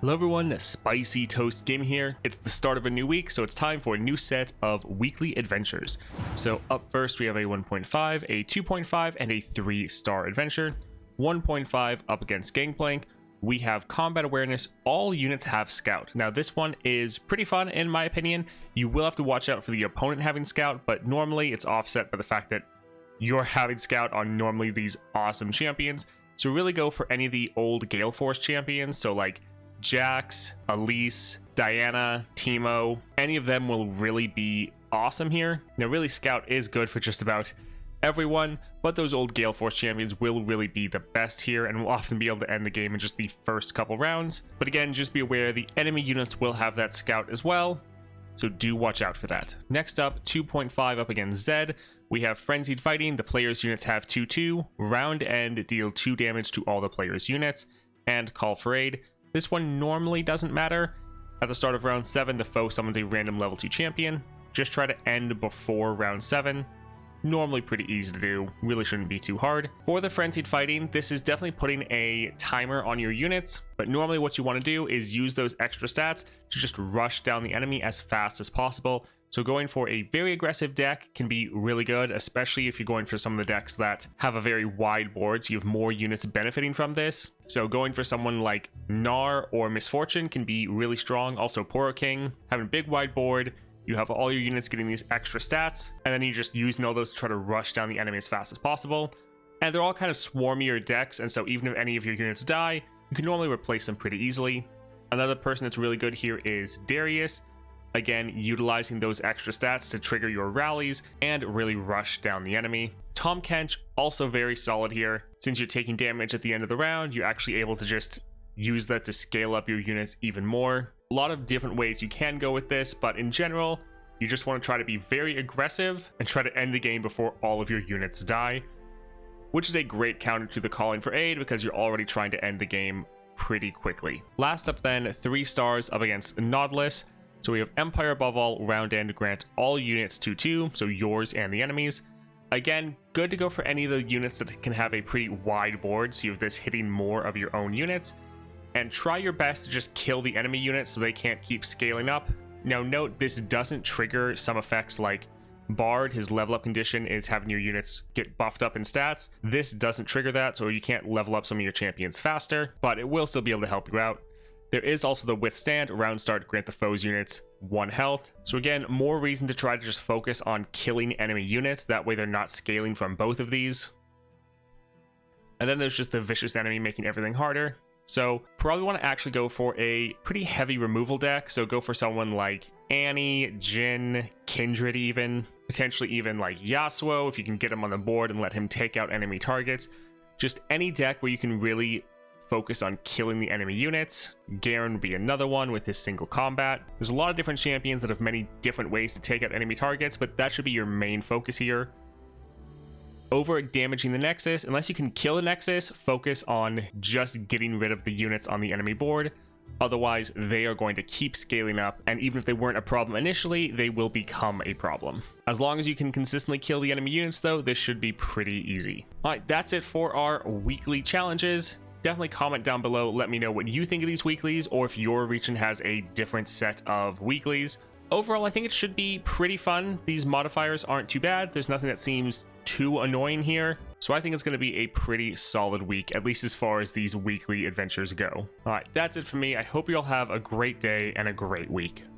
Hello everyone, Spicy Toast Game here. It's the start of a new week, so it's time for a new set of weekly adventures. So up first we have a 1.5, a 2.5, and a 3-star adventure. 1.5 up against Gangplank. We have combat awareness. All units have scout. Now this one is pretty fun in my opinion. You will have to watch out for the opponent having scout, but normally it's offset by the fact that you're having scout on normally these awesome champions. So really go for any of the old Gale Force champions, so like Jax, Elise, Diana, Teemo, any of them will really be awesome here. Now really Scout is good for just about everyone, but those old Gale Force champions will really be the best here and will often be able to end the game in just the first couple rounds. But again, just be aware the enemy units will have that Scout as well, so do watch out for that. Next up, 2.5 up against Zed. We have Frenzied Fighting. The players' units have 2/2. Round end, deal 2 damage to all the players' units. And Call for Aid. This one normally doesn't matter. At the start of round 7, the foe summons a random level 2 champion. Just try to end before round 7. Normally pretty easy to do, really shouldn't be too hard. For the Frenzied Fighting, this is definitely putting a timer on your units, but normally what you want to do is use those extra stats to just rush down the enemy as fast as possible. So going for a very aggressive deck can be really good, especially if you're going for some of the decks that have a very wide board, so you have more units benefiting from this. So going for someone like Gnar or Misfortune can be really strong. Also Poro King, having a big wide board, you have all your units getting these extra stats, and then you just using all those to try to rush down the enemy as fast as possible. And they're all kind of swarmier decks, and so even if any of your units die, you can normally replace them pretty easily. Another person that's really good here is Darius. Again, utilizing those extra stats to trigger your rallies and really rush down the enemy. Tahm Kench, also very solid here. Since you're taking damage at the end of the round, you're actually able to just use that to scale up your units even more. A lot of different ways you can go with this, but in general, you just want to try to be very aggressive and try to end the game before all of your units die, which is a great counter to the calling for aid because you're already trying to end the game pretty quickly. Last up then, 3 stars up against Nodus. So we have Empire above all, round end, grant all units 2/2, so yours and the enemies. Again, good to go for any of the units that can have a pretty wide board, so you have this hitting more of your own units. And try your best to just kill the enemy units so they can't keep scaling up. Now note, this doesn't trigger some effects like Bard. His level up condition is having your units get buffed up in stats. This doesn't trigger that, so you can't level up some of your champions faster, but it will still be able to help you out. There is also the Withstand, round start, grant the foe's units 1 health. So again, more reason to try to just focus on killing enemy units, that way they're not scaling from both of these. And then there's just the Vicious Enemy making everything harder. So probably want to actually go for a pretty heavy removal deck, so go for someone like Annie, Jhin, Kindred even, potentially even like Yasuo if you can get him on the board and let him take out enemy targets. Just any deck where you can really focus on killing the enemy units. Garen would be another one with his single combat. There's a lot of different champions that have many different ways to take out enemy targets, but that should be your main focus here. Over damaging the Nexus, unless you can kill the Nexus, focus on just getting rid of the units on the enemy board. Otherwise, they are going to keep scaling up, and even if they weren't a problem initially, they will become a problem. As long as you can consistently kill the enemy units though, this should be pretty easy. Alright, that's it for our weekly challenges. Definitely comment down below, let me know what you think of these weeklies, or if your region has a different set of weeklies. Overall, I think it should be pretty fun. These modifiers aren't too bad. There's nothing that seems too annoying here. So I think it's going to be a pretty solid week, at least as far as these weekly adventures go. All right, that's it for me. I hope you all have a great day and a great week.